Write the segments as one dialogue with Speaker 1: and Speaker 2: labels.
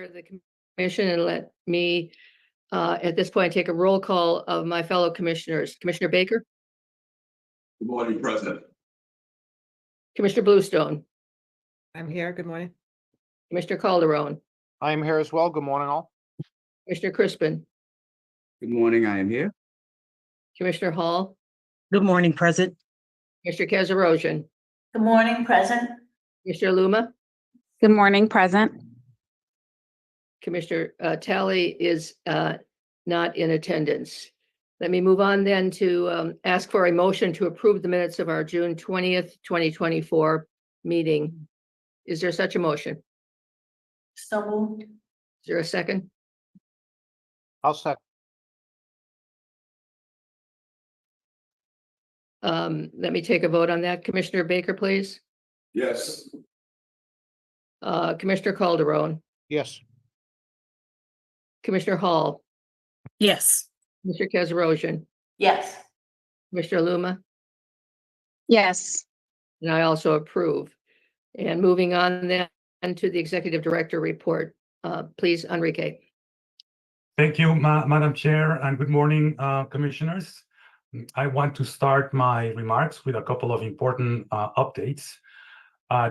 Speaker 1: the commission and let me, at this point, take a roll call of my fellow commissioners. Commissioner Baker,
Speaker 2: Good morning, President.
Speaker 1: Commissioner Bluestone,
Speaker 3: I'm here. Good morning.
Speaker 1: Commissioner Calderon,
Speaker 4: I am here as well. Good morning, all.
Speaker 1: Commissioner Crispin,
Speaker 2: Good morning, I am here.
Speaker 1: Commissioner Hall,
Speaker 5: Good morning, President.
Speaker 1: Commissioner Kazarosian,
Speaker 6: Good morning, present.
Speaker 1: Commissioner Luma,
Speaker 7: Good morning, present.
Speaker 1: Commissioner Talley is not in attendance. Let me move on then to ask for a motion to approve the minutes of our June 20th, 2024 meeting. Is there such a motion?
Speaker 6: So moved.
Speaker 1: Is there a second?
Speaker 4: I'll second.
Speaker 1: Let me take a vote on that. Commissioner Baker, please.
Speaker 2: Yes.
Speaker 1: Commissioner Calderon,
Speaker 4: Yes.
Speaker 1: Commissioner Hall,
Speaker 5: Yes.
Speaker 1: Mr. Kazarosian,
Speaker 6: Yes.
Speaker 1: Commissioner Luma,
Speaker 7: Yes.
Speaker 1: and I also approve. And moving on then to the executive director report, please, Enrique.
Speaker 8: Thank you, Madam Chair, and good morning, commissioners. I want to start my remarks with a couple of important updates.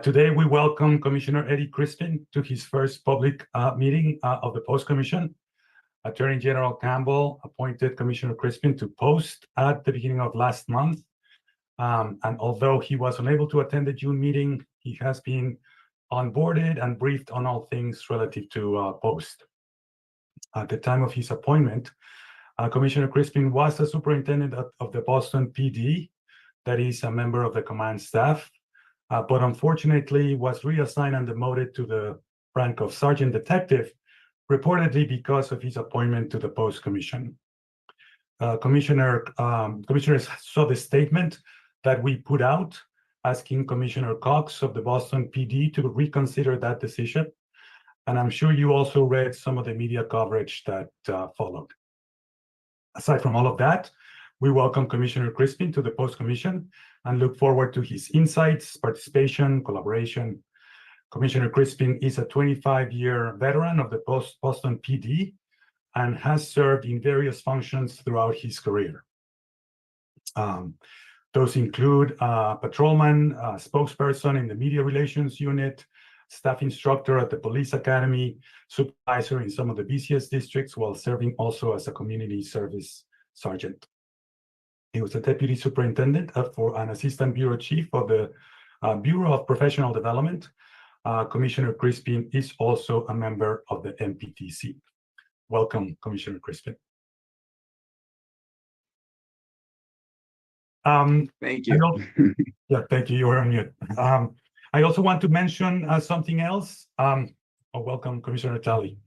Speaker 8: Today, we welcome Commissioner Eddie Crispin to his first public meeting of the Post Commission. Attorney General Campbell appointed Commissioner Crispin to post at the beginning of last month. And although he was unable to attend the June meeting, he has been onboarded and briefed on all things relative to post. At the time of his appointment, Commissioner Crispin was the superintendent of the Boston PD, that is a member of the command staff, but unfortunately was reassigned and demoted to the rank of sergeant detective, reportedly because of his appointment to the Post Commission. Commissioners saw the statement that we put out asking Commissioner Cox of the Boston PD to reconsider that decision. And I'm sure you also read some of the media coverage that followed. Aside from all of that, we welcome Commissioner Crispin to the Post Commission and look forward to his insights, participation, collaboration. Commissioner Crispin is a 25-year veteran of the Boston PD and has served in various functions throughout his career. Those include patrolman, spokesperson in the media relations unit, staff instructor at the police academy, supervisor in some of the busiest districts while serving also as a community service sergeant. He was a deputy superintendent for an assistant bureau chief of the Bureau of Professional Development. Commissioner Crispin is also a member of the MPTC. Welcome, Commissioner Crispin.
Speaker 2: Thank you.
Speaker 8: Yeah, thank you. You were on mute. I also want to mention something else. Welcome, Commissioner Talley.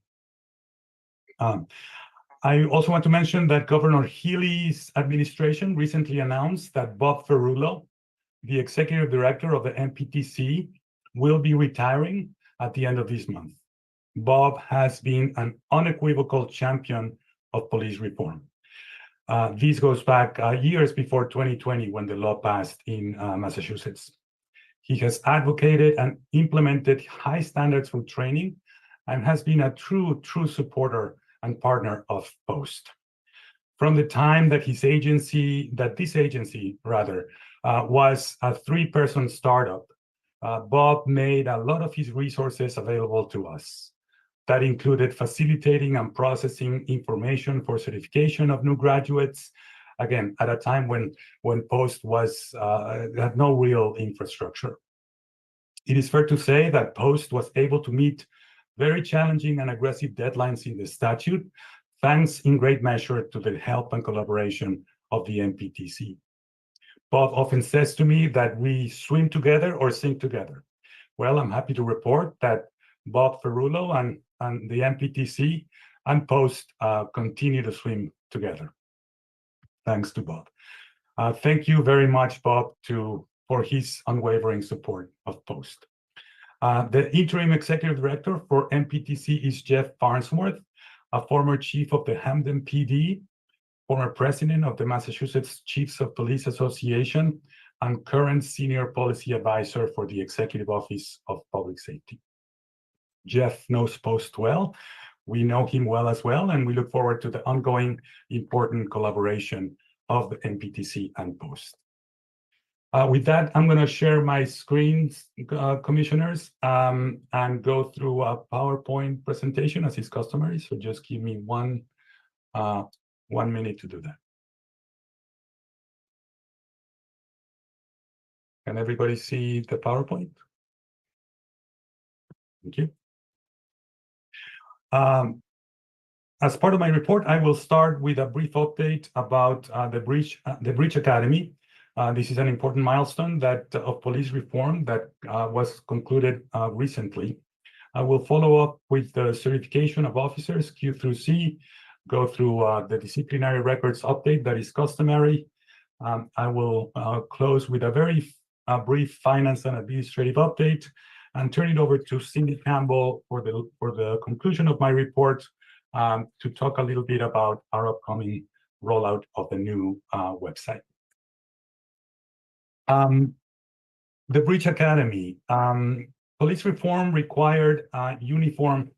Speaker 8: I also want to mention that Governor Healy's administration recently announced that Bob Ferrulo, the executive director of the MPTC, will be retiring at the end of this month. Bob has been an unequivocal champion of police reform. This goes back years before 2020 when the law passed in Massachusetts. He has advocated and implemented high standards for training and has been a true supporter and partner of Post. From the time that this agency was a 3-person startup, Bob made a lot of his resources available to us. That included facilitating and processing information for certification of new graduates, again, at a time when Post had no real infrastructure. It is fair to say that Post was able to meet very challenging and aggressive deadlines in the statute, thanks in great measure to the help and collaboration of the MPTC. Bob often says to me that we swim together or sink together. Well, I'm happy to report that Bob Ferrulo and the MPTC and Post continue to swim together. Thanks to Bob. Thank you very much, Bob, for his unwavering support of Post. The interim executive director for MPTC is Jeff Farnsworth, a former chief of the Hamden PD, former president of the Massachusetts Chiefs of Police Association, and current senior policy advisor for the Executive Office of Public Safety. Jeff knows Post well. We know him well as well, and we look forward to the ongoing important collaboration of the MPTC and Post. With that, I'm going to share my screens, commissioners, and go through a PowerPoint presentation as is customary. So just give me one minute to do that. Can everybody see the PowerPoint? Thank you. As part of my report, I will start with a brief update about the Breach Academy. This is an important milestone of police reform that was concluded recently. I will follow up with the certification of officers, Q through C, go through the disciplinary records update that is customary. I will close with a very brief finance and administrative update and turn it over to Cindy Campbell for the conclusion of my report to talk a little bit about our upcoming rollout of the new website. The Breach Academy. Police reform required uniform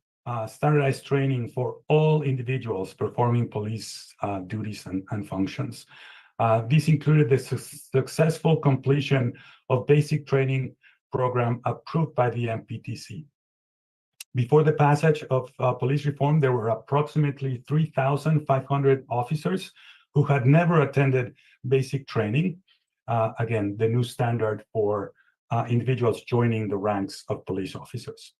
Speaker 8: standardized training for all individuals performing police duties and functions. This included the successful completion of basic training program approved by the MPTC. Before the passage of police reform, there were approximately 3,500 officers who had never attended basic training. Again, the new standard for individuals joining the ranks of police officers.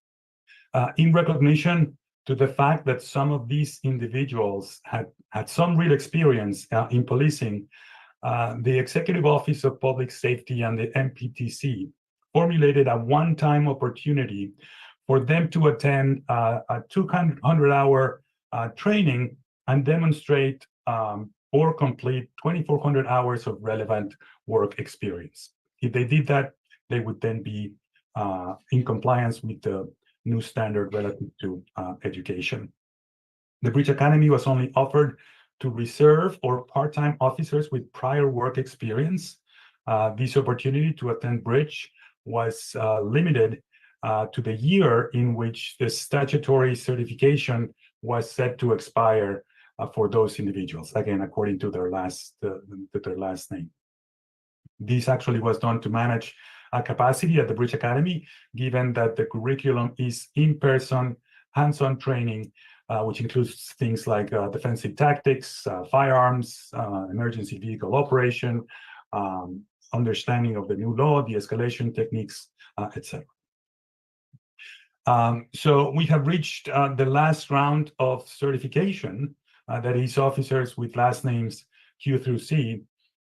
Speaker 8: In recognition to the fact that some of these individuals had some real experience in policing, the Executive Office of Public Safety and the MPTC formulated a one-time opportunity for them to attend a 200-hour training and demonstrate or complete 2,400 hours of relevant work experience. If they did that, they would then be in compliance with the new standard relative to education. The Breach Academy was only offered to reserve or part-time officers with prior work experience. This opportunity to attend Breach was limited to the year in which the statutory certification was set to expire for those individuals, again, according to their last name. This actually was done to manage capacity at the Breach Academy, given that the curriculum is in-person, hands-on training, which includes things like defensive tactics, firearms, emergency vehicle operation, understanding of the new law, de-escalation techniques, etc. So we have reached the last round of certification, that is officers with last names Q through C.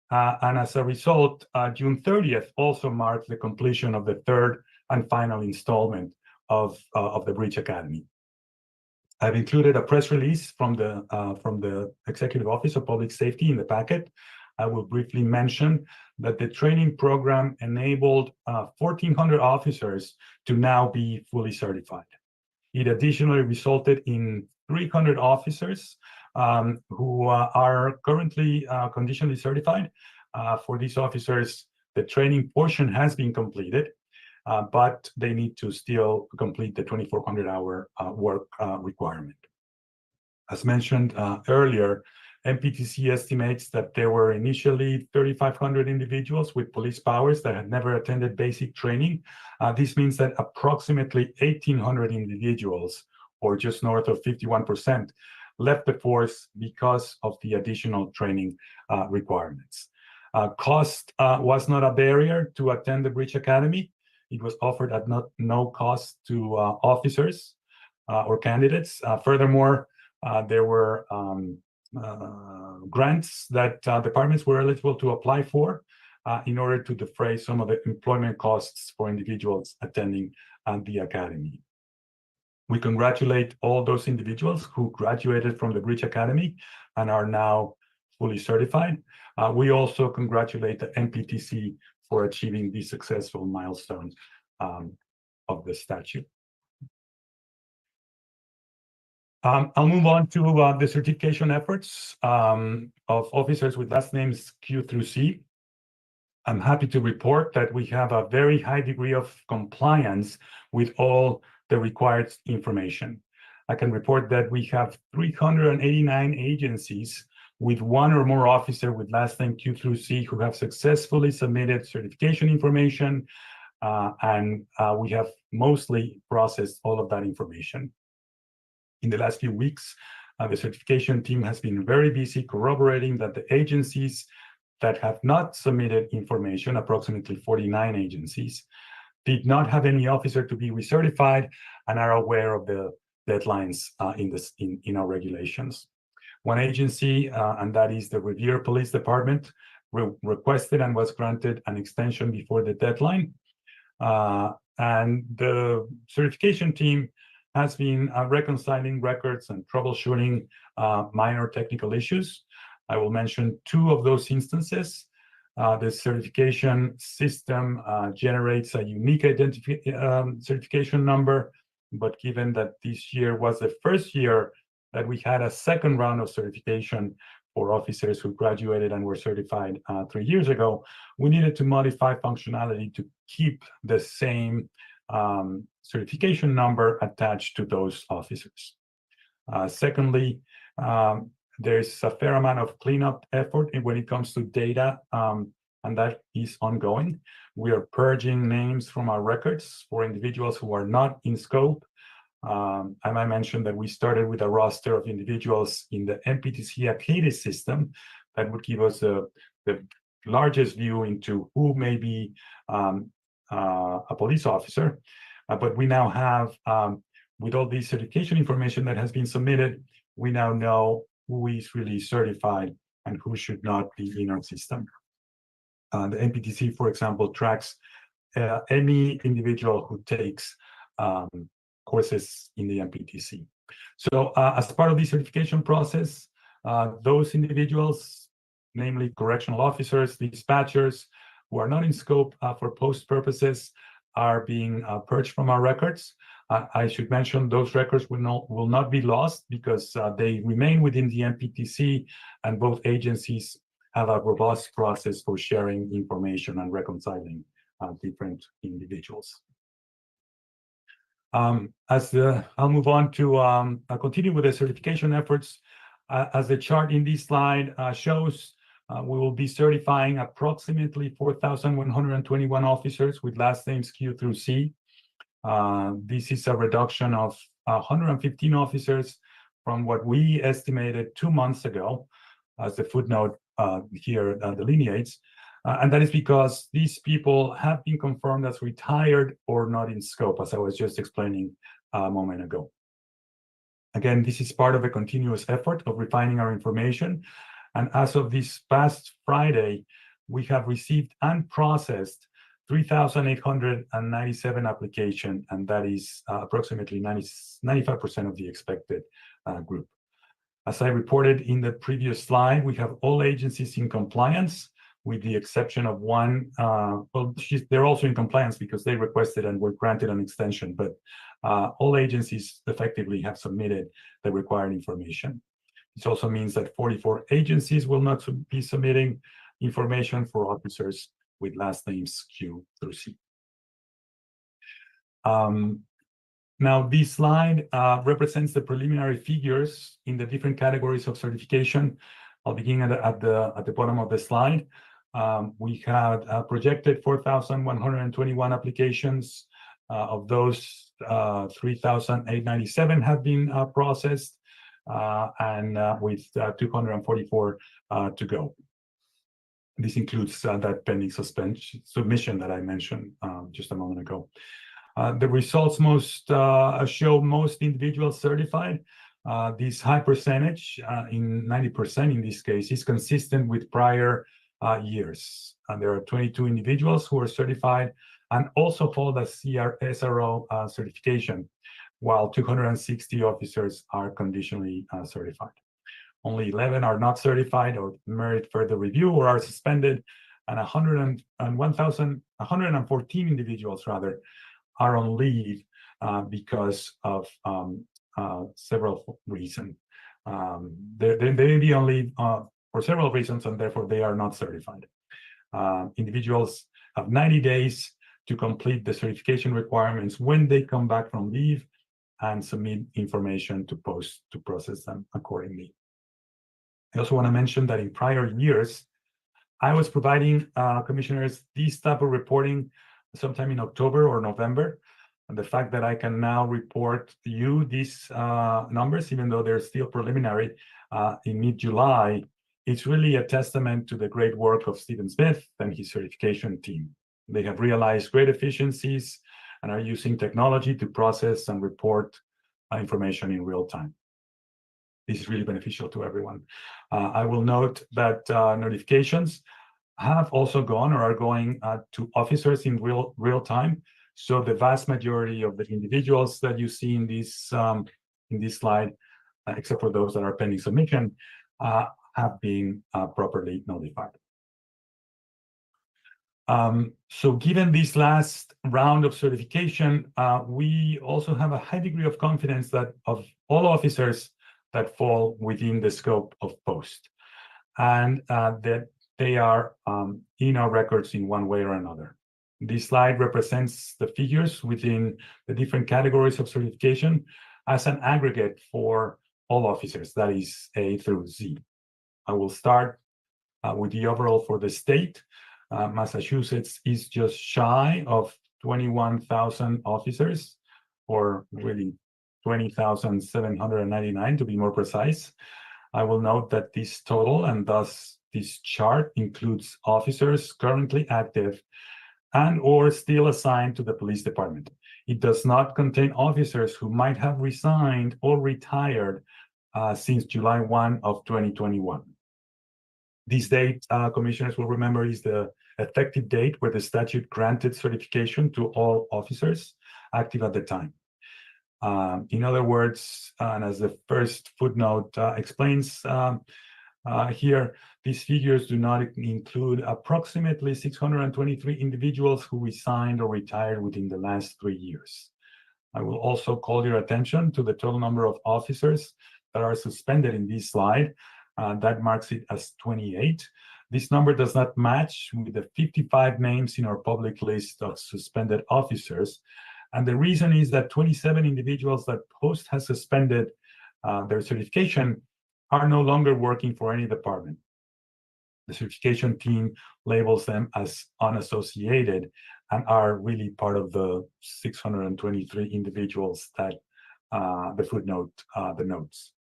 Speaker 8: And as a result, June 30th also marked the completion of the third and final installment of the Breach Academy. I've included a press release from the Executive Office of Public Safety in the packet. I will briefly mention that the training program enabled 1,400 officers to now be fully certified. It additionally resulted in 300 officers who are currently conditionally certified. For these officers, the training portion has been completed, but they need to still complete the 2,400-hour work requirement. As mentioned earlier, MPTC estimates that there were initially 3,500 individuals with police powers that had never attended basic training. This means that approximately 1,800 individuals, or just north of 51%, left the force because of the additional training requirements. Cost was not a barrier to attend the Breach Academy. It was offered at no cost to officers or candidates. Furthermore, there were grants that departments were eligible to apply for in order to defray some of the employment costs for individuals attending the Academy. We congratulate all those individuals who graduated from the Breach Academy and are now fully certified. We also congratulate the MPTC for achieving the successful milestone of the statute. I'll move on to the certification efforts of officers with last names Q through C. I'm happy to report that we have a very high degree of compliance with all the required information. I can report that we have 389 agencies with one or more officer with last name Q through C who have successfully submitted certification information, and we have mostly processed all of that information. In the last few weeks, the certification team has been very busy corroborating that the agencies that have not submitted information, approximately 49 agencies, did not have any officer to be recertified and are aware of the deadlines in our regulations. One agency, and that is the Revere Police Department, requested and was granted an extension before the deadline. And the certification team has been reconciling records and troubleshooting minor technical issues. I will mention two of those instances. The certification system generates a unique certification number, but given that this year was the first year that we had a second round of certification for officers who graduated and were certified 3 years ago, we needed to modify functionality to keep the same certification number attached to those officers. Secondly, there's a fair amount of cleanup effort when it comes to data, and that is ongoing. We are purging names from our records for individuals who are not in scope. And I mentioned that we started with a roster of individuals in the MPTC Academy system that would give us the largest view into who may be a police officer. But we now have, with all the certification information that has been submitted, we now know who is really certified and who should not be in our system. The MPTC, for example, tracks any individual who takes courses in the MPTC. So as part of the certification process, those individuals, namely correctional officers, dispatchers, who are not in scope for post purposes, are being purged from our records. I should mention those records will not be lost because they remain within the MPTC, and both agencies have a robust process for sharing information and reconciling different individuals. I'll move on to continue with the certification efforts. As the chart in this slide shows, we will be certifying approximately 4,121 officers with last names Q through C. This is a reduction of 115 officers from what we estimated 2 months ago, as the footnote here delineates. And that is because these people have been confirmed as retired or not in scope, as I was just explaining a moment ago. Again, this is part of a continuous effort of refining our information. And as of this past Friday, we have received and processed 3,897 applications, and that is approximately 95% of the expected group. As I reported in the previous slide, we have all agencies in compliance, with the exception of one. Well, they're also in compliance because they requested and were granted an extension, but all agencies effectively have submitted the required information. This also means that 44 agencies will not be submitting information for officers with last names Q through C. Now, this slide represents the preliminary figures in the different categories of certification. I'll begin at the bottom of the slide. We had projected 4,121 applications. Of those, 3,897 have been processed, and with 244 to go. This includes that pending submission that I mentioned just a moment ago. The results show most individuals certified. This high percentage, in 90% in this case, is consistent with prior years. And there are 22 individuals who are certified and also hold a SRO certification, while 260 officers are conditionally certified. Only 11 are not certified or merit further review or are suspended, and 114 individuals rather are on leave because of several reasons. They may be on leave for several reasons, and therefore they are not certified. Individuals have 90 days to complete the certification requirements when they come back from leave and submit information to post to process them accordingly. I also want to mention that in prior years, I was providing commissioners this type of reporting sometime in October or November. And the fact that I can now report to you these numbers, even though they're still preliminary in mid-July, it's really a testament to the great work of Stephen Smith and his certification team. They have realized great efficiencies and are using technology to process and report information in real time. This is really beneficial to everyone. I will note that notifications have also gone or are going to officers in real time. So the vast majority of the individuals that you see in this slide, except for those that are pending submission, have been properly notified. So given this last round of certification, we also have a high degree of confidence that of all officers that fall within the scope of post, and that they are in our records in one way or another. This slide represents the figures within the different categories of certification as an aggregate for all officers, that is A through Z. I will start with the overall for the state. Massachusetts is just shy of 21,000 officers, or really 20,799 to be more precise. I will note that this total and thus this chart includes officers currently active and or still assigned to the police department. It does not contain officers who might have resigned or retired since July 1 of 2021. This date, commissioners will remember, is the effective date where the statute granted certification to all officers active at the time. In other words, and as the first footnote explains here, these figures do not include approximately 623 individuals who resigned or retired within the last 3 years. I will also call your attention to the total number of officers that are suspended in this slide. That marks it as 28. This number does not match with the 55 names in our public list of suspended officers. And the reason is that 27 individuals that Post has suspended their certification are no longer working for any department. The certification team labels them as unassociated and are really part of the 623 individuals that the footnote denotes.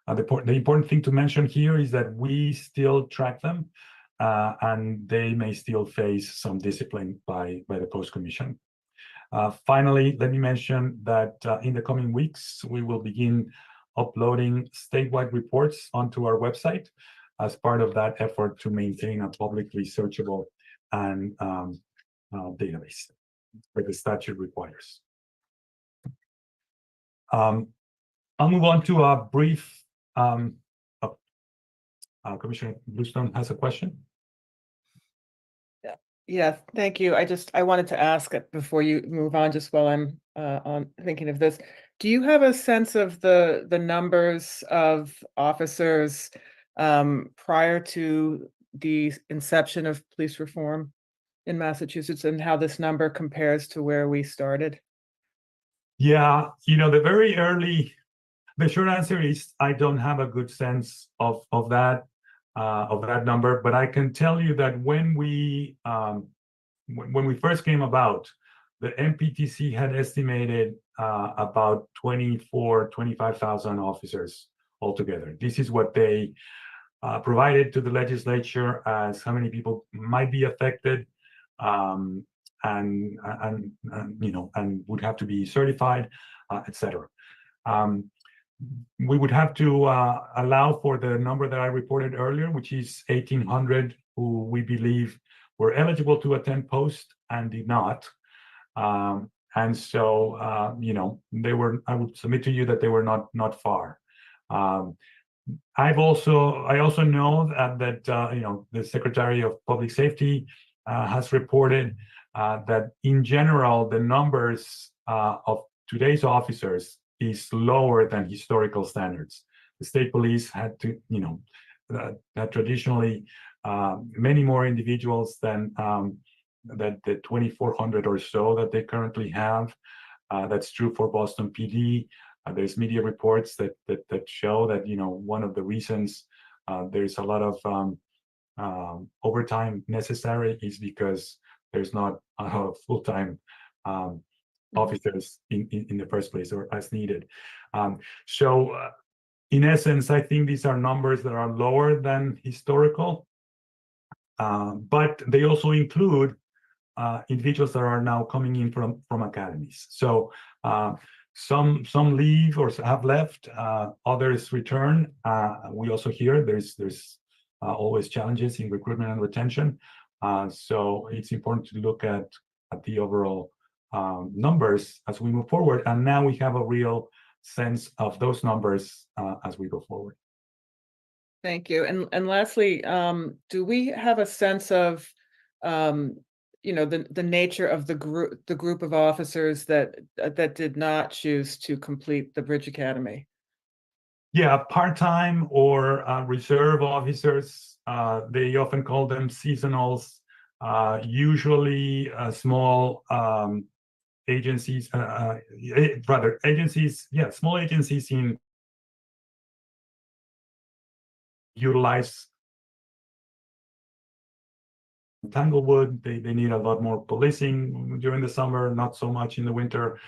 Speaker 8: The important thing to mention here is that we still track them and they may still face some discipline by the Post Commission. Finally, let me mention that in the coming weeks, we will begin uploading statewide reports onto our website as part of that effort to maintain a publicly searchable and database where the statute requires. I'll move on to a brief. Commissioner Bluestone has a question.
Speaker 3: Yeah, thank you. I wanted to ask before you move on, just while I'm on thinking of this. Do you have a sense of the numbers of officers prior to the inception of police reform in Massachusetts and how this number compares to where we started?
Speaker 8: Yeah, the short answer is I don't have a good sense of that number, but I can tell you that when we first came about, the MPTC had estimated about 25,000 officers altogether. This is what they provided to the legislature as how many people might be affected and would have to be certified, etc. We would have to allow for the number that I reported earlier, which is 1,800 who we believe were eligible to attend Post and did not. And so, they were. I would submit to you that they were not far. I also know that the Secretary of Public Safety has reported that in general the numbers of today's officers is lower than historical standards. The state police had to, had traditionally many more individuals than that the 2,400 or so that they currently have. That's true for Boston PD. There's media reports that show that, you know, one of the reasons there's a lot of overtime necessary is because there's not a lot of full-time officers in the first place, or as needed. So in essence, I think these are numbers that are lower than historical, but they also include individuals that are now coming in from academies. So some leave or have left, others return. We also hear there's always challenges in recruitment and retention. So it's important to look at the overall numbers as we move forward. And now we have a real sense of those numbers as we go forward.
Speaker 3: Thank you. And lastly, do we have a sense of, you know, the nature of the group of officers that did not choose to complete the Bridge Academy?
Speaker 8: Yeah, part-time or reserve officers. They often call them seasonals. Usually small agencies, rather agencies, yeah, small agencies in utilize Tanglewood. They need a lot more policing during the summer, not so much in the winter.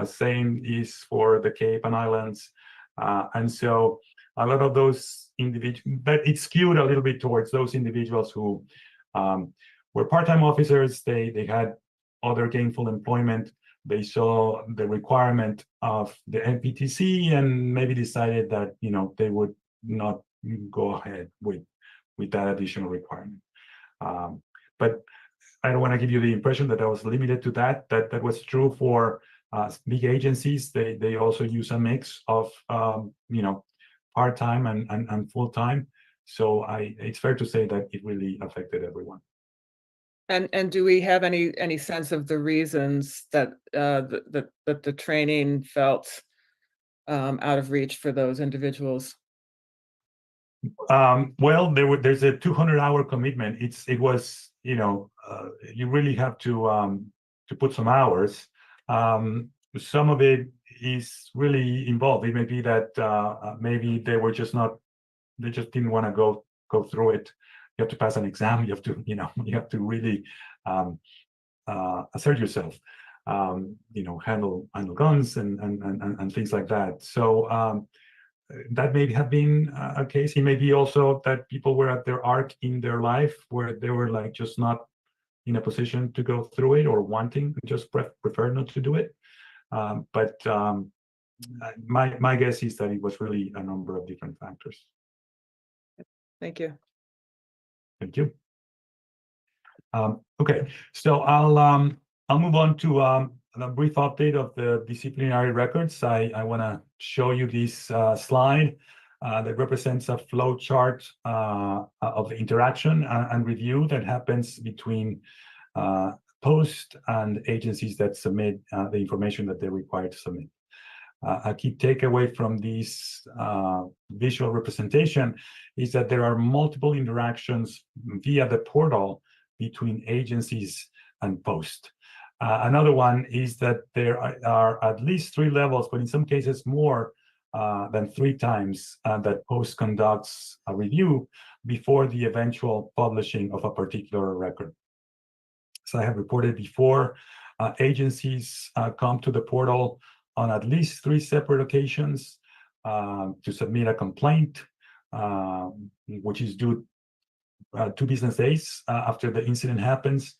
Speaker 8: Same is for the Cape and Islands. And so a lot of those individuals, but it's skewed a little bit towards those individuals who were part-time officers. They had other gainful employment. They saw the requirement of the NPTC and maybe decided that, you know, they would not go ahead with that additional requirement. But I don't want to give you the impression that I was limited to that. That was true for big agencies. They also use a mix of you know, part-time and full-time. So it's fair to say that it really affected everyone.
Speaker 3: And do we have any sense of the reasons that the training felt out of reach for those individuals?
Speaker 8: Well, there's a 200-hour commitment. It was, you know, you really have to put some hours. Some of it is really involved. It may be that maybe they just didn't want to go through it. You have to pass an exam. You have to, you know, you have to really assert yourself. You know, handle guns and things like that. So that may have been a case. It may be also that people were at their arc in their life where they were like just not in a position to go through it, or wanting, just prefer not to do it. But my guess is that it was really a number of different factors.
Speaker 3: Thank you.
Speaker 8: Thank you. Okay, so I'll move on to a brief update of the disciplinary records. I want to show you this slide that represents a flow chart of the interaction and review that happens between post and agencies that submit the information that they're required to submit. A key takeaway from this visual representation is that there are multiple interactions via the portal between agencies and post. Another one is that there are at least 3 levels, but in some cases more than 3 times that post conducts a review before the eventual publishing of a particular record. So I have reported before, agencies come to the portal on at least 3 separate occasions to submit a complaint, which is due 2 business days after the incident happens.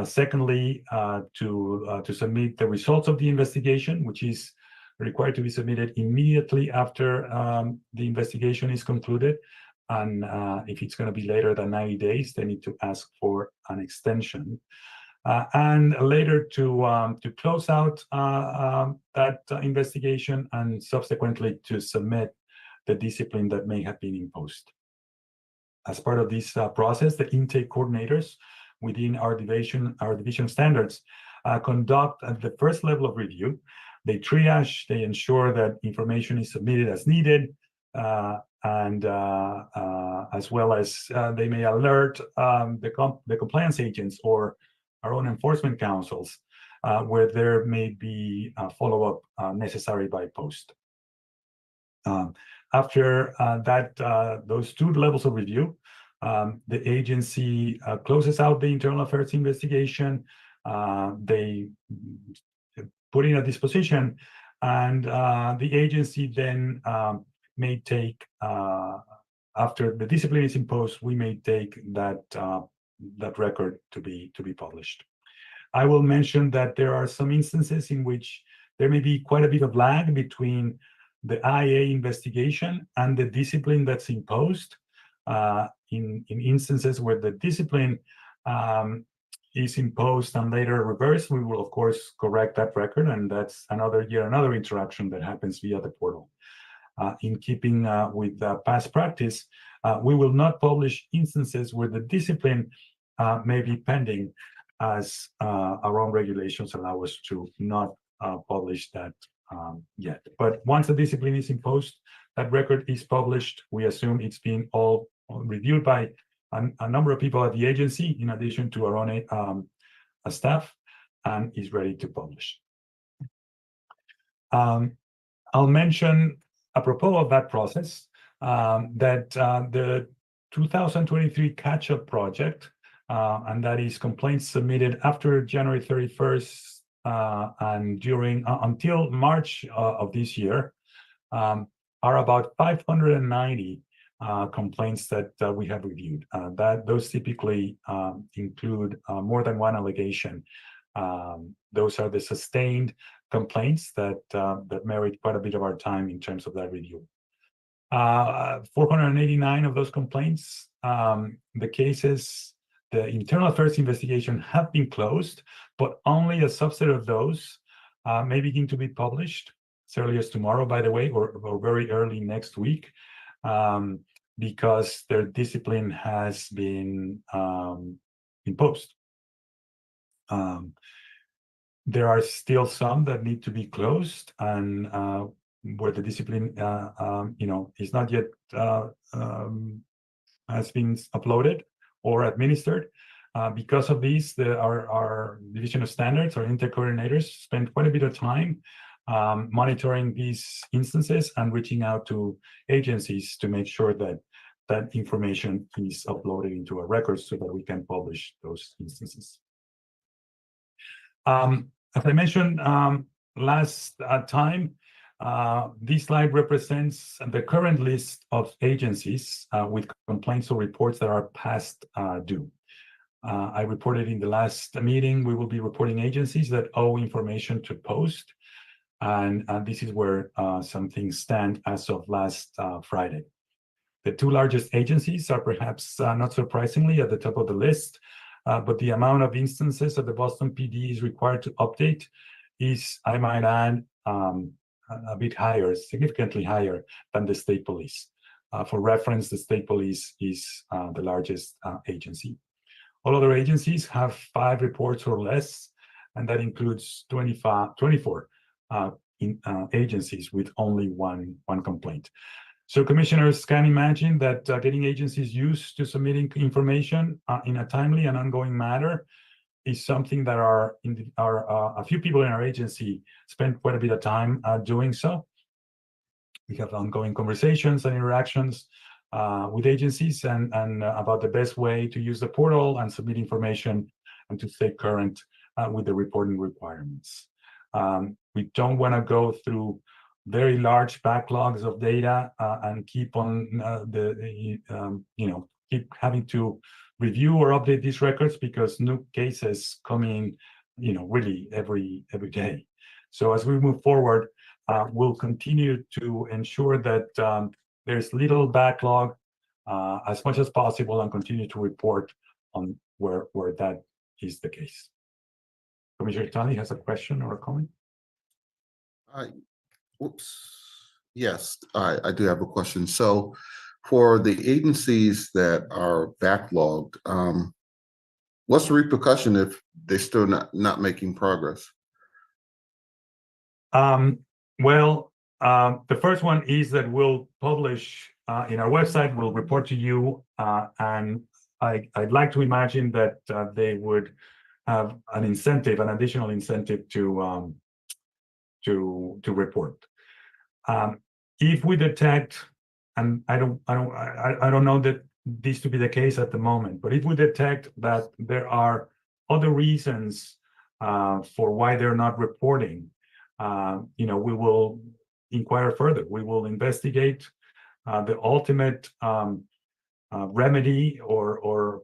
Speaker 8: Secondly, to submit the results of the investigation, which is required to be submitted immediately after the investigation is concluded. And if it's going to be later than 90 days, they need to ask for an extension. And later to close out that investigation, and subsequently to submit the discipline that may have been imposed. As part of this process, the intake coordinators within our division of standards conduct at the first level of review. They triage, they ensure that information is submitted as needed, and as well as they may alert the compliance agents or our own enforcement councils, where there may be follow-up necessary by post. After those two levels of review, the agency closes out the internal affairs investigation. They put in a disposition, and the agency then may take, after the discipline is imposed, we may take that record to be published. I will mention that there are some instances in which there may be quite a bit of lag between the IA investigation and the discipline that's imposed. In instances where the discipline is imposed and later reversed, we will of course correct that record, and that's another interaction that happens via the portal. In keeping with past practice, we will not publish instances where the discipline may be pending, as our own regulations allow us to not publish that yet. But once the discipline is imposed, that record is published. We assume it's been all reviewed by a number of people at the agency, in addition to our own staff, and is ready to publish. I'll mention, apropos of that process, that the 2023 catch-up project, and that is complaints submitted after January 31st and during until March of this year, are about 590 complaints that we have reviewed. Those typically include more than one allegation. Those are the sustained complaints that merit quite a bit of our time in terms of that review. 489 of those complaints, the cases, the internal affairs investigation have been closed, but only a subset of those may begin to be published as early as tomorrow, by the way, or very early next week, because their discipline has been imposed. There are still some that need to be closed, and where the discipline, is not yet has been uploaded or administered. Because of these, our Division of Standards, our inter-coordinators, spend quite a bit of time monitoring these instances and reaching out to agencies to make sure that that information is uploaded into our records so that we can publish those instances. As I mentioned last time, this slide represents the current list of agencies with complaints or reports that are past due. I reported in the last meeting, we will be reporting agencies that owe information to post, and this is where some things stand as of last Friday. The two largest agencies are perhaps not surprisingly at the top of the list, but the amount of instances that the Boston PD is required to update is, I might add, a bit higher, significantly higher than the state police. For reference, the state police is the largest agency. All other agencies have 5 reports or less, and that includes 24 agencies with only one complaint. So commissioners can imagine that getting agencies used to submitting information in a timely and ongoing manner is something that a few people in our agency spend quite a bit of time doing so. We have ongoing conversations and interactions with agencies and about the best way to use the portal and submit information and to stay current with the reporting requirements. We don't want to go through very large backlogs of data and keep on keep having to review or update these records, because new cases come in, really every day. So as we move forward, we'll continue to ensure that there's little backlog as much as possible, and continue to report on where that is the case. Commissioner Talley has a question or a comment?
Speaker 9: Yes, I do have a question. So for the agencies that are backlogged, what's the repercussion if they're still not making progress?
Speaker 8: Well, the first one is that we'll publish in our website, we'll report to you, and I'd like to imagine that they would have an incentive, an additional incentive to report. If we detect, and I don't know that this to be the case at the moment, but if we detect that there are other reasons for why they're not reporting, we will inquire further. We will investigate the ultimate remedy or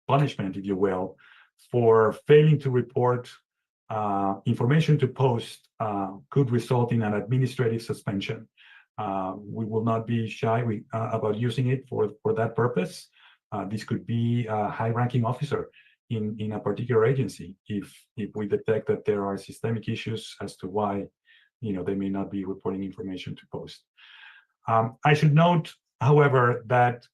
Speaker 8: punishment, if you will, for failing to report. Information to post could result in an administrative suspension. We will not be shy about using it for that purpose. This could be a high-ranking officer in a particular agency if we detect that there are systemic issues as to why they may not be reporting information to post. I should note, however, that,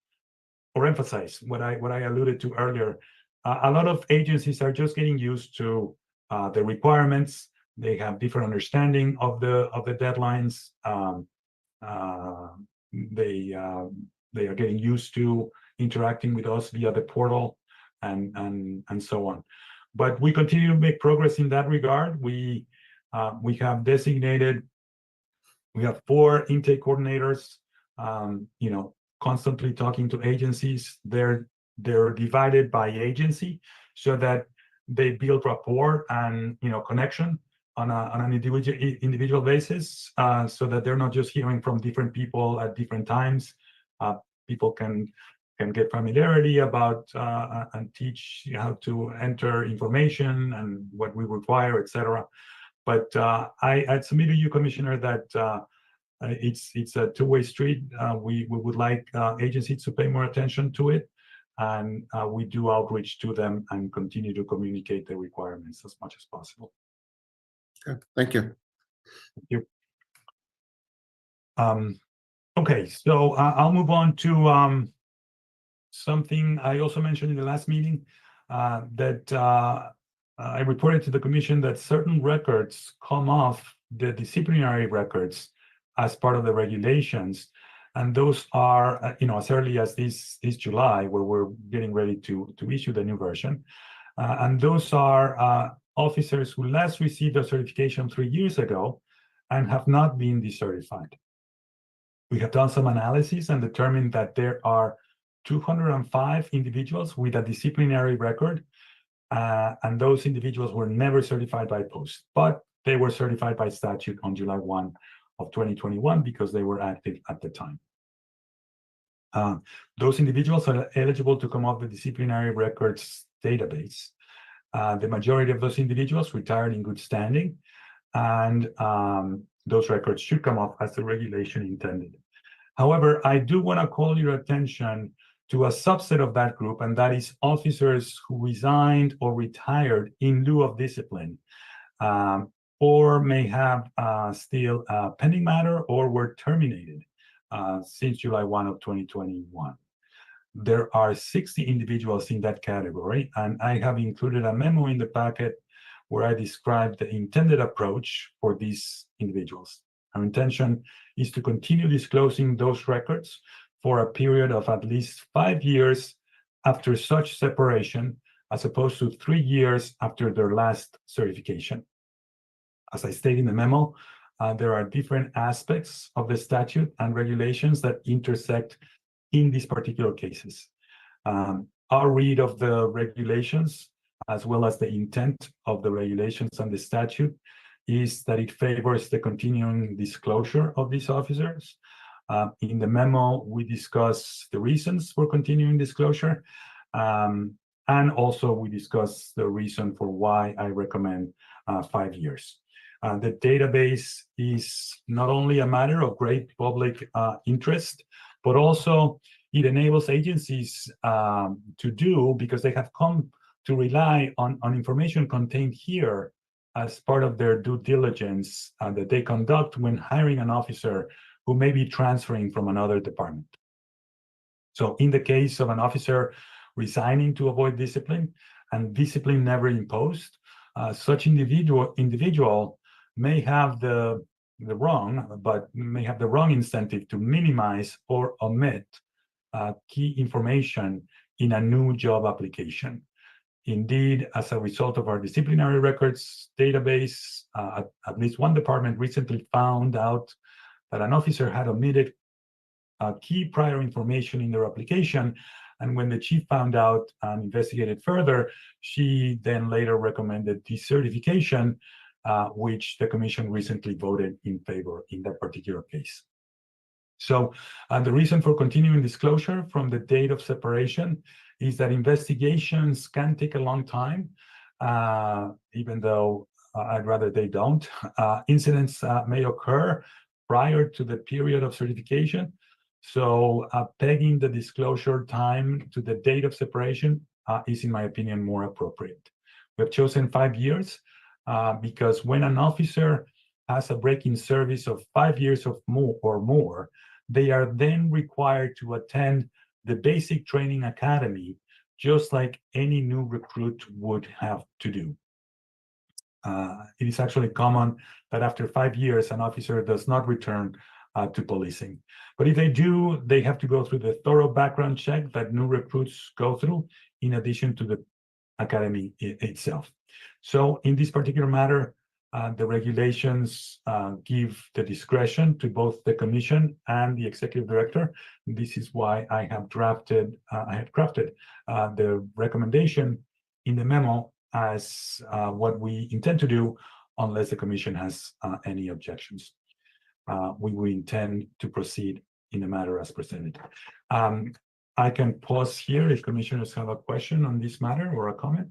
Speaker 8: or emphasize what I alluded to earlier, a lot of agencies are just getting used to the requirements. They have different understanding of the deadlines. They are getting used to interacting with us via the portal and so on. But we continue to make progress in that regard. We have designated, we have 4 intake coordinators, constantly talking to agencies. They're divided by agency so that they build rapport and connection on an individual basis, so that they're not just hearing from different people at different times. People can get familiarity about and teach how to enter information and what we require, etc. But I'd submit to you, Commissioner, that it's a two-way street. We would like agencies to pay more attention to it, and we do outreach to them and continue to communicate the requirements as much as possible.
Speaker 9: Okay, thank you.
Speaker 8: Thank you. Okay, so I'll move on to something I also mentioned in the last meeting, that I reported to the Commission that certain records come off the disciplinary records as part of the regulations, and those are as early as this July, where we're getting ready to issue the new version, and those are officers who last received their certification 3 years ago and have not been decertified. We have done some analysis and determined that there are 205 individuals with a disciplinary record, and those individuals were never certified by post, but they were certified by statute on July 1 of 2021 because they were active at the time. Those individuals are eligible to come off the disciplinary records database. The majority of those individuals retired in good standing, and those records should come off as the regulation intended. However, I do want to call your attention to a subset of that group, and that is officers who resigned or retired in lieu of discipline, or may have still a pending matter or were terminated since July 1 of 2021. There are 60 individuals in that category, and I have included a memo in the packet where I describe the intended approach for these individuals. Our intention is to continue disclosing those records for a period of at least 5 years after such separation, as opposed to 3 years after their last certification. As I state in the memo, there are different aspects of the statute and regulations that intersect in these particular cases. Our read of the regulations, as well as the intent of the regulations and the statute, is that it favors the continuing disclosure of these officers. In the memo, we discuss the reasons for continuing disclosure, and also we discuss the reason for why I recommend 5 years. The database is not only a matter of great public interest, but also it enables agencies to do, because they have come to rely on information contained here as part of their due diligence that they conduct when hiring an officer who may be transferring from another department. So in the case of an officer resigning to avoid discipline and discipline never imposed, such individual may have the wrong incentive to minimize or omit key information in a new job application. Indeed, as a result of our disciplinary records database, at least one department recently found out that an officer had omitted key prior information in their application. And when the chief found out and investigated further, she then later recommended decertification, which the commission recently voted in favor in that particular case. So the reason for continuing disclosure from the date of separation is that investigations can take a long time, even though I'd rather they don't. Incidents may occur prior to the period of certification. So pegging the disclosure time to the date of separation is, in my opinion, more appropriate. We have chosen 5 years because when an officer has a break-in service of 5 years or more, they are then required to attend the basic training academy, just like any new recruit would have to do. It is actually common that after 5 years, an officer does not return to policing. But if they do, they have to go through the thorough background check that new recruits go through, in addition to the academy itself. So in this particular matter, the regulations give the discretion to both the commission and the executive director. This is why I have crafted the recommendation in the memo as what we intend to do, unless the commission has any objections. We will intend to proceed in the matter as presented. I can pause here if commissioners have a question on this matter or a comment.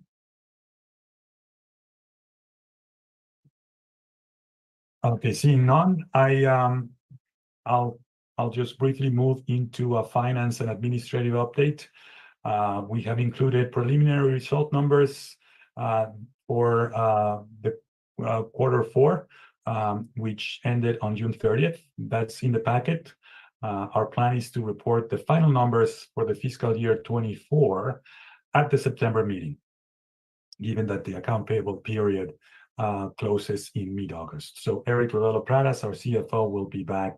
Speaker 8: Okay, seeing none, I'll just briefly move into a finance and administrative update. We have included preliminary result numbers for the Q4, which ended on June 30th. That's in the packet. Our plan is to report the final numbers for the fiscal year 24 at the September meeting, given that the account payable period closes in mid-August. So Eric Ravelo-Pradas, our CFO, will be back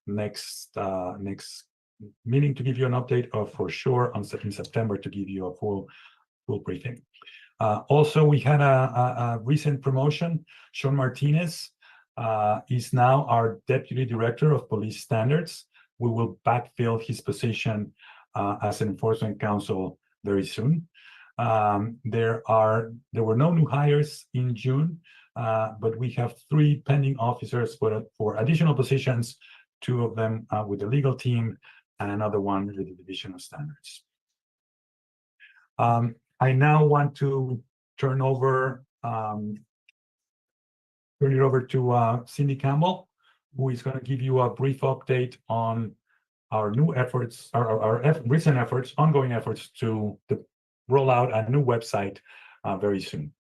Speaker 8: next meeting to give you an update, or for sure in September to give you a full briefing. Also, we had a recent promotion. Sean Martinez is now our Deputy Director of Police Standards. We will backfill his position as an enforcement counsel very soon. There were no new hires in June, but we have 3 pending officers for additional positions, 2 of them with the legal team and another one with the Division of Standards. I now want to turn it over to Cindy Campbell, who is going to give you a brief update on our new efforts, our recent efforts, ongoing efforts to roll out a new website very soon.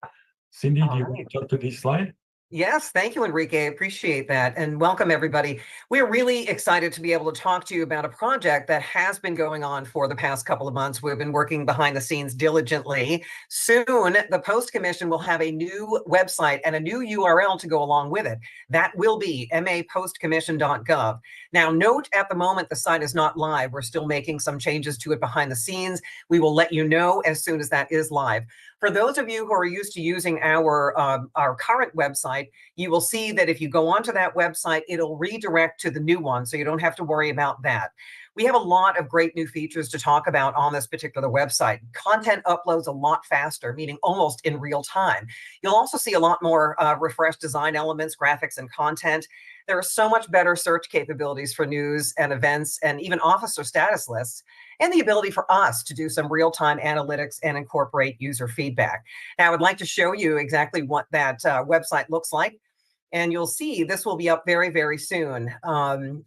Speaker 8: Cindy, do you want to talk to this slide?
Speaker 10: Yes, thank you, Enrique. I appreciate that. And welcome, everybody. We're really excited to be able to talk to you about a project that has been going on for the past couple of months. We've been working behind the scenes diligently. Soon, the Post Commission will have a new website and a new URL to go along with it. That will be mapostcommission.gov. Now, note at the moment, the site is not live. We're still making some changes to it behind the scenes. We will let you know as soon as that is live. For those of you who are used to using our current website, you will see that if you go onto that website, it'll redirect to the new one, so you don't have to worry about that. We have a lot of great new features to talk about on this particular website. Content uploads a lot faster, meaning almost in real time. You'll also see a lot more refreshed design elements, graphics, and content. There are so much better search capabilities for news and events and even officer status lists, and the ability for us to do some real-time analytics and incorporate user feedback. Now, I would like to show you exactly what that website looks like, and you'll see this will be up very, very soon.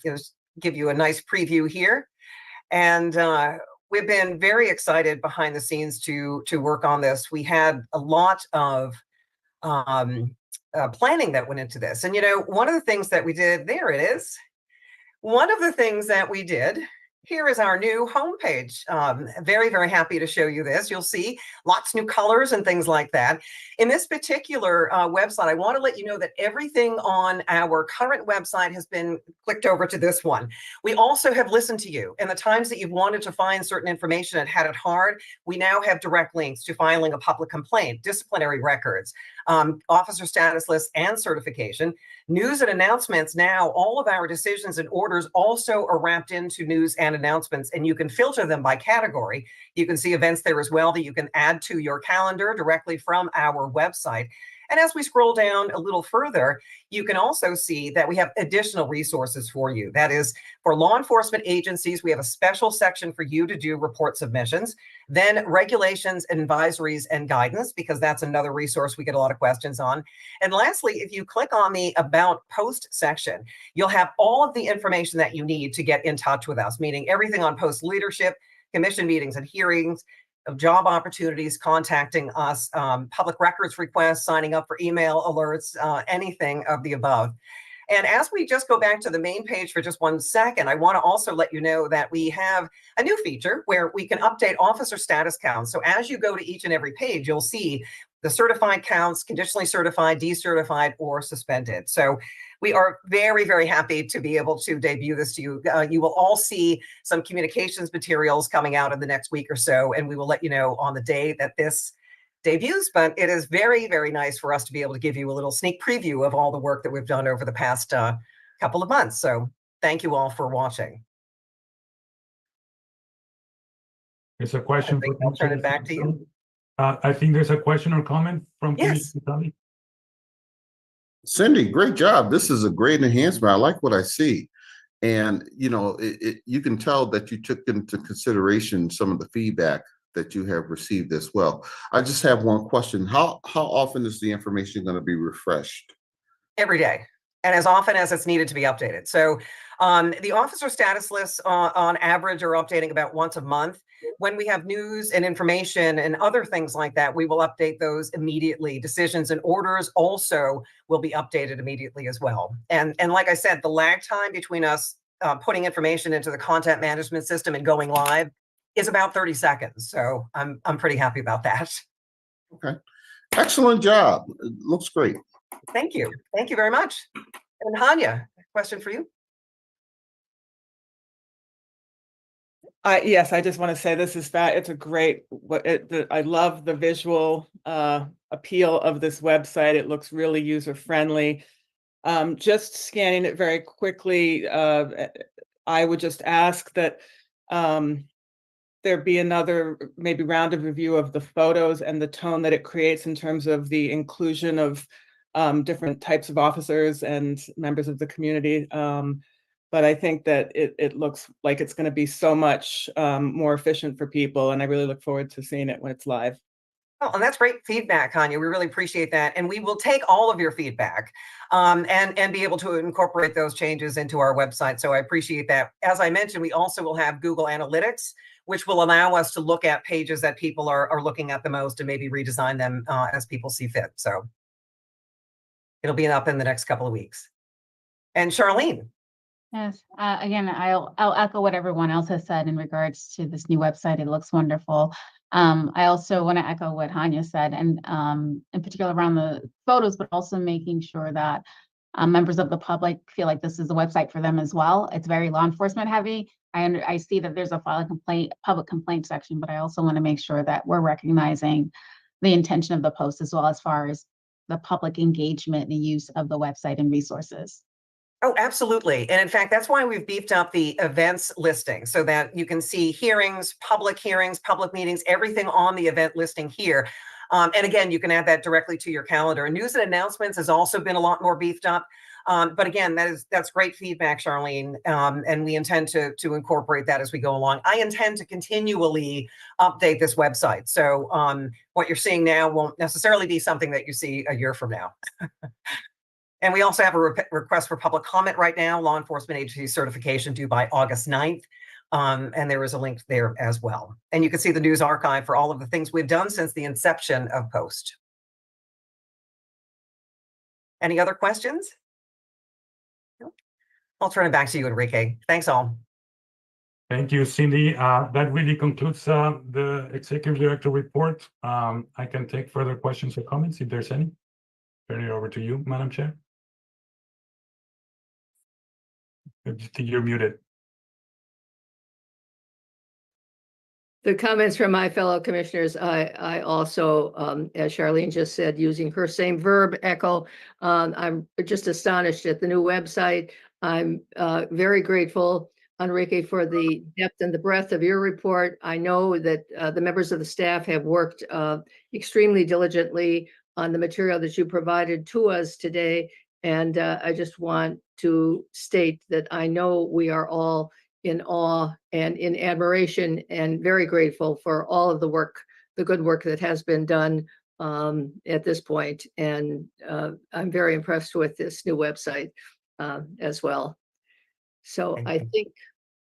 Speaker 10: Just give you a nice preview here. And we've been very excited behind the scenes to work on this. We had a lot of planning that went into this. And, you know, one of the things that we did, there it is. One of the things that we did here is our new homepage. Very, very happy to show you this. You'll see lots new colors and things like that. In this particular website, I want to let you know that everything on our current website has been clicked over to this one. We also have listened to you, and the times that you've wanted to find certain information and had it hard, we now have direct links to filing a public complaint, disciplinary records, officer status lists and certification, news and announcements. Now, all of our decisions and orders also are wrapped into news and announcements, and you can filter them by category. You can see events there as well that you can add to your calendar directly from our website. And as we scroll down a little further, you can also see that we have additional resources for you. That is, for law enforcement agencies, we have a special section for you to do report submissions, then regulations, advisories, and guidance, because that's another resource we get a lot of questions on. And lastly, if you click on the About Post section, you'll have all of the information that you need to get in touch with us, meaning everything on post leadership, commission meetings and hearings, of job opportunities, contacting us, public records requests, signing up for email alerts, anything of the above. And as we just go back to the main page for just 1 second, I want to also let you know that we have a new feature where we can update officer status counts. So as you go to each and every page, you'll see the certified counts, conditionally certified, decertified, or suspended. So we are very, very happy to be able to debut this to you. You will all see some communications materials coming out in the next week or so, and we will let you know on the day that this debuts. But it is very, very nice for us to be able to give you a little sneak preview of all the work that we've done over the past couple of months. So thank you all for watching.
Speaker 8: There's a question.
Speaker 10: I'll turn it back to you.
Speaker 8: I think there's a question or comment from
Speaker 10: Yes.
Speaker 8: Commissioner Tully.
Speaker 9: Cindy, great job. This is a great enhancement. I like what I see. And, you know, you can tell that you took into consideration some of the feedback that you have received as well. I just have one question. How often is the information going to be refreshed?
Speaker 10: Every day, and as often as it's needed to be updated. So the officer status lists on average are updating about once a month. When we have news and information and other things like that, we will update those immediately. Decisions and orders also will be updated immediately as well. And like I said, the lag time between us putting information into the content management system and going live is about 30 seconds. So I'm pretty happy about that.
Speaker 9: Okay. Excellent job. It looks great.
Speaker 10: Thank you. Thank you very much. And Hanya, question for you.
Speaker 3: Yes, I just want to say this is that it's a great, I love the visual appeal of this website. It looks really user friendly. Just scanning it very quickly, I would just ask that there be another maybe round of review of the photos and the tone that it creates in terms of the inclusion of different types of officers and members of the community. But I think that it looks like it's going to be so much more efficient for people, and I really look forward to seeing it when it's live.
Speaker 10: Oh, and that's great feedback, Hanya. We really appreciate that. And we will take all of your feedback and be able to incorporate those changes into our website. So I appreciate that. As I mentioned, we also will have Google Analytics, which will allow us to look at pages that people are looking at the most and maybe redesign them as people see fit. So it'll be up in the next couple of weeks. And Charlene.
Speaker 7: Yes, again, I'll echo what everyone else has said in regards to this new website. It looks wonderful. I also want to echo what Hanya said, and in particular around the photos, but also making sure that members of the public feel like this is a website for them as well. It's very law enforcement heavy. I see that there's a public complaint section, but I also want to make sure that we're recognizing the intention of the post as well as far as the public engagement and use of the website and resources.
Speaker 10: Oh, absolutely. And in fact, that's why we've beefed up the events listing so that you can see hearings, public meetings, everything on the event listing here. And again, you can add that directly to your calendar. News and announcements has also been a lot more beefed up. But again, that's great feedback, Charlene. And we intend to incorporate that as we go along. I intend to continually update this website. So what you're seeing now won't necessarily be something that you see a year from now. And we also have a request for public comment right now, law enforcement agency certification due by August 9th. And there is a link there as well. And you can see the news archive for all of the things we've done since the inception of Post. Any other questions? I'll turn it back to you, Enrique. Thanks all.
Speaker 8: Thank you, Cindy. That really concludes the executive director report. I can take further questions or comments if there's any. Turn it over to you, Madam Chair. You're muted.
Speaker 1: The comments from my fellow commissioners, I also, as Charlene just said, using her same verb, echo. I'm just astonished at the new website. I'm very grateful, Enrique, for the depth and the breadth of your report. I know that the members of the staff have worked extremely diligently on the material that you provided to us today. And I just want to state that I know we are all in awe and in admiration and very grateful for all of the work, the good work that has been done at this point. And I'm very impressed with this new website as well. So
Speaker 3: Thank
Speaker 1: I
Speaker 3: you.
Speaker 1: think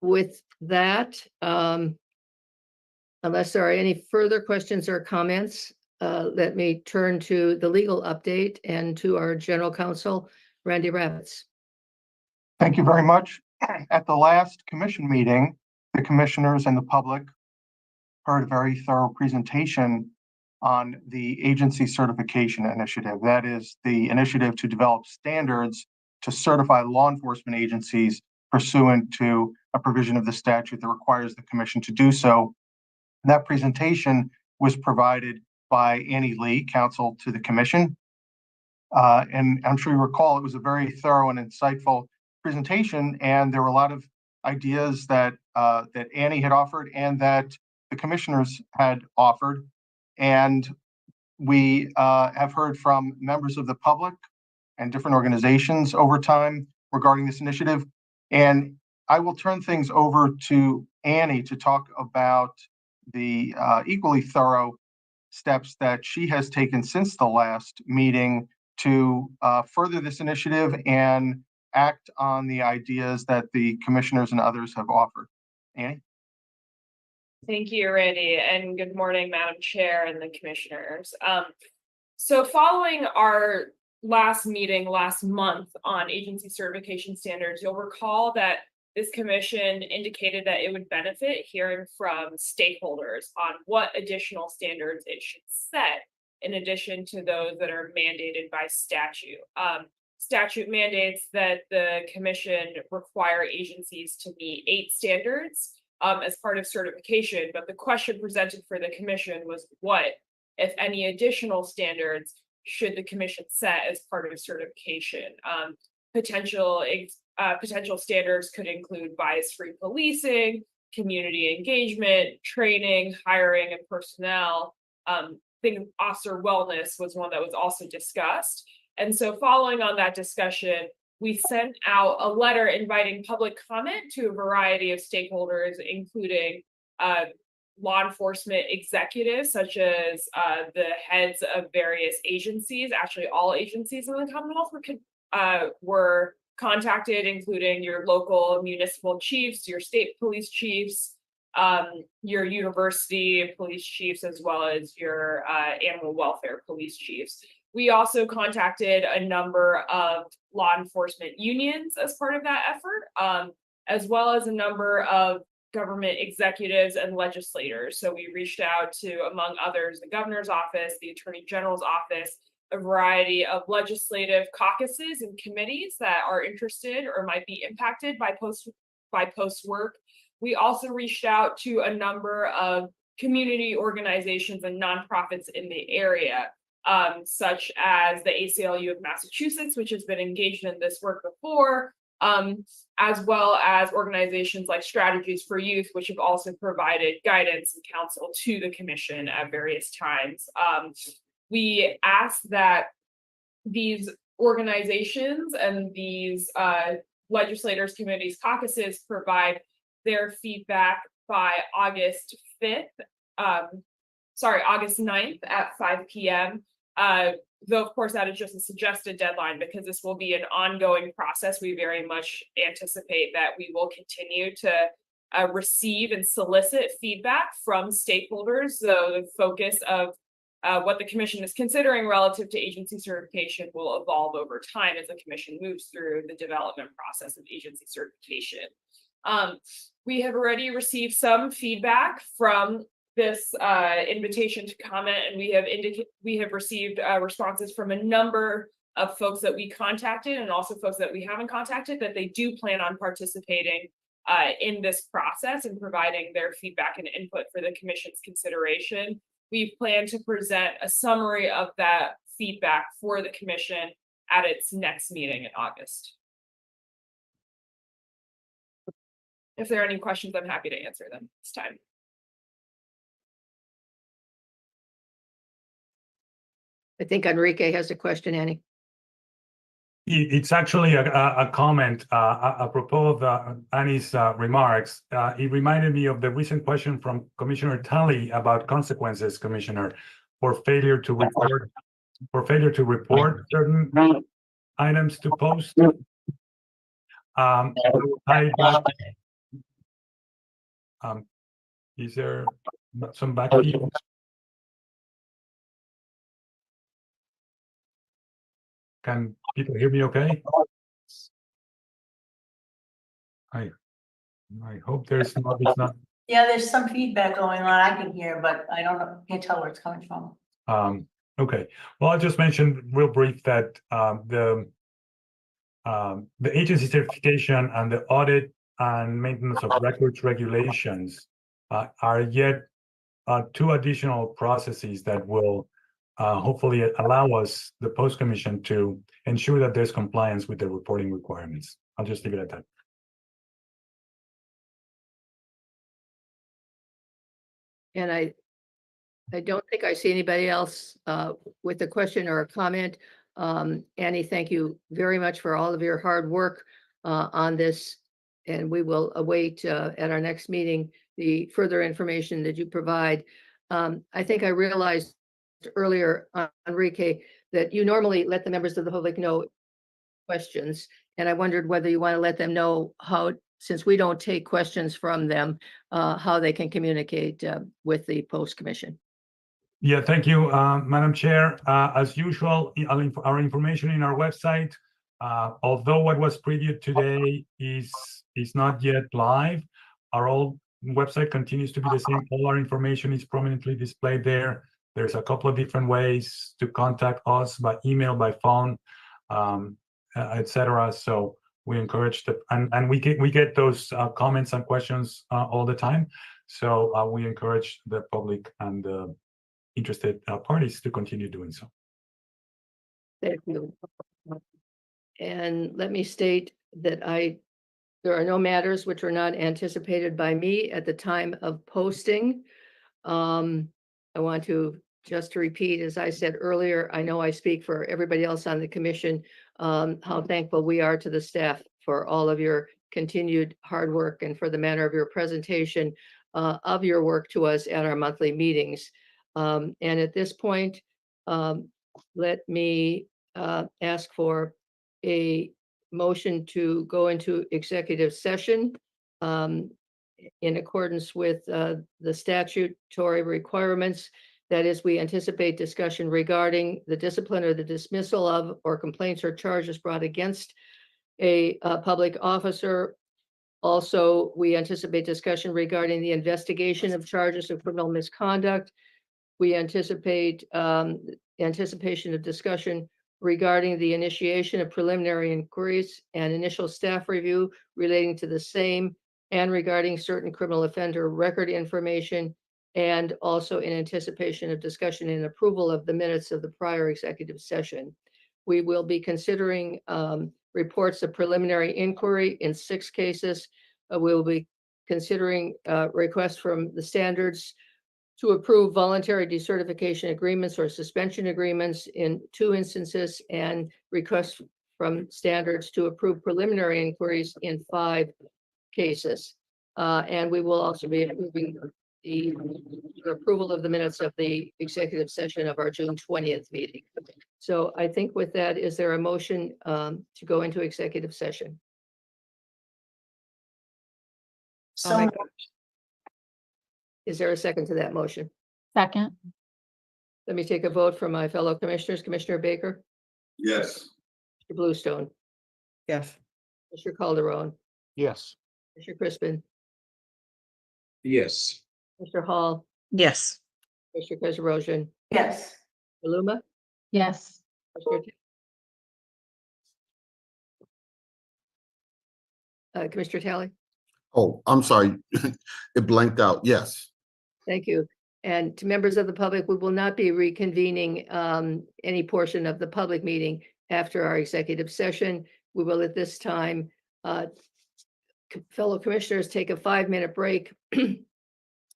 Speaker 1: with that, unless there are any further questions or comments, let me turn to the legal update and to our general counsel, Randy Ravitz.
Speaker 11: Thank you very much. At the last commission meeting, the commissioners and the public heard a very thorough presentation on the agency certification initiative. That is the initiative to develop standards to certify law enforcement agencies pursuant to a provision of the statute that requires the commission to do so. And that presentation was provided by Annie Lee, counsel to the commission. And I'm sure you recall, it was a very thorough and insightful presentation, and there were a lot of ideas that that Annie had offered and that the commissioners had offered. And we have heard from members of the public and different organizations over time regarding this initiative. And I will turn things over to Annie to talk about the equally thorough steps that she has taken since the last meeting to further this initiative and act on the ideas that the commissioners and others have offered. Annie?
Speaker 12: Thank you, Randy, and good morning, Madam Chair and the commissioners. So following our last meeting last month on agency certification standards, you'll recall that this commission indicated that it would benefit hearing from stakeholders on what additional standards it should set in addition to those that are mandated by statute. Statute mandates that the commission require agencies to meet 8 standards as part of certification, but the question presented for the commission was what, if any, additional standards should the commission set as part of certification? Potential standards could include bias-free policing, community engagement, training, hiring, and personnel. Officer wellness was one that was also discussed. And so following on that discussion, we sent out a letter inviting public comment to a variety of stakeholders, including law enforcement executives, such as the heads of various agencies. Actually, all agencies in the Commonwealth were contacted, including your local municipal chiefs, your state police chiefs, your university police chiefs, as well as your animal welfare police chiefs. We also contacted a number of law enforcement unions as part of that effort, as well as a number of government executives and legislators. So we reached out to, among others, the governor's office, the attorney general's office, a variety of legislative caucuses and committees that are interested or might be impacted by post work. We also reached out to a number of community organizations and nonprofits in the area, such as the ACLU of Massachusetts, which has been engaged in this work before, as well as organizations like Strategies for Youth, which have also provided guidance and counsel to the commission at various times. We asked that these organizations and these legislators, committees, caucuses provide their feedback by August 9th at 5 p.m. Though, of course, that is just a suggested deadline because this will be an ongoing process. We very much anticipate that we will continue to receive and solicit feedback from stakeholders. So the focus of what the commission is considering relative to agency certification will evolve over time as the commission moves through the development process of agency certification. We have already received some feedback from this invitation to comment, and we have received responses from a number of folks that we contacted and also folks that we haven't contacted that they do plan on participating in this process and providing their feedback and input for the commission's consideration. We plan to present a summary of that feedback for the commission at its next meeting in August. If there are any questions, I'm happy to answer them this time.
Speaker 1: I think Enrique has a question, Annie.
Speaker 8: It's actually a comment apropos of Annie's remarks. It reminded me of the recent question from Commissioner Tully about consequences, Commissioner, for failure to report certain items to post. Is there some backfeed? Can people hear me okay? I hope there's not, it's not.
Speaker 6: Yeah, there's some feedback going on. I can hear, but I don't know, can't tell where it's coming from.
Speaker 8: Okay, well, I'll just mention real brief that the agency certification and the audit and maintenance of records regulations are yet two additional processes that will hopefully allow us, the Post Commission, to ensure that there's compliance with the reporting requirements. I'll just leave it at that.
Speaker 1: And I don't think I see anybody else with a question or a comment. Annie, thank you very much for all of your hard work on this. And we will await at our next meeting the further information that you provide. I think I realized earlier, Enrique, that you normally let the members of the public know questions. And I wondered whether you want to let them know how, since we don't take questions from them, how they can communicate with the Post Commission.
Speaker 8: Yeah, thank you, Madam Chair. As usual, our information in our website, although what was previewed today is not yet live, our old website continues to be the same. All our information is prominently displayed there. There's a couple of different ways to contact us by email, by phone, etc. So we encourage that, and we get those comments and questions all the time. So we encourage the public and the interested parties to continue doing so.
Speaker 1: Thank you. And let me state that there are no matters which are not anticipated by me at the time of posting. I want to just repeat, as I said earlier, I know I speak for everybody else on the commission, how thankful we are to the staff for all of your continued hard work and for the manner of your presentation of your work to us at our monthly meetings. And at this point, let me ask for a motion to go into executive session in accordance with the statutory requirements. That is, we anticipate discussion regarding the discipline or the dismissal of or complaints or charges brought against a public officer. Also, we anticipate discussion regarding the investigation of charges of criminal misconduct. We anticipate anticipation of discussion regarding the initiation of preliminary inquiries and initial staff review relating to the same, and regarding certain criminal offender record information, and also in anticipation of discussion and approval of the minutes of the prior executive session. We will be considering reports of preliminary inquiry in 6 cases. We will be considering requests from the standards to approve voluntary decertification agreements or suspension agreements in 2 instances, and requests from standards to approve preliminary inquiries in 5 cases. And we will also be approving the approval of the minutes of the executive session of our June 20th meeting. So I think with that, is there a motion to go into executive session?
Speaker 6: So
Speaker 1: Is there a second to that motion?
Speaker 7: Second,
Speaker 1: Let me take a vote from my fellow commissioners. Commissioner Baker,
Speaker 2: Yes.
Speaker 1: Mr. Bluestone,
Speaker 3: Yes.
Speaker 1: Mr. Calderon,
Speaker 4: Yes.
Speaker 1: Mr. Crispin,
Speaker 2: Yes.
Speaker 1: Mr. Hall,
Speaker 5: Yes.
Speaker 1: Mr. Kozarosian,
Speaker 6: Yes.
Speaker 1: Maluma,
Speaker 7: Yes.
Speaker 1: Commissioner Talley.
Speaker 9: Oh, I'm sorry. It blanked out. Yes.
Speaker 1: Thank you. And to members of the public, we will not be reconvening any portion of the public meeting after our executive session. We will at this time, fellow commissioners, take a 5-minute break.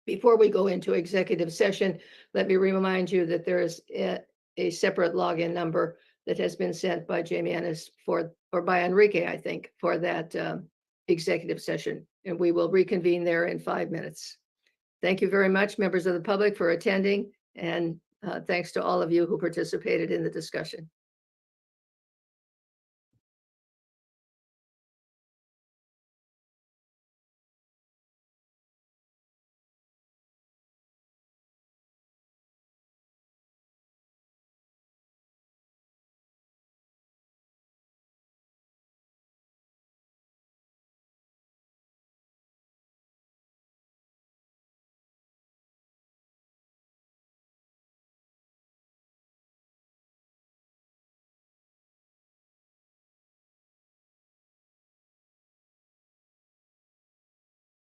Speaker 1: Before we go into executive session, let me remind you that there is a separate login number that has been sent by Jay Manis or by Enrique, I think, for that executive session. And we will reconvene there in 5 minutes. Thank you very much, members of the public, for attending, and thanks to all of you who participated in the discussion.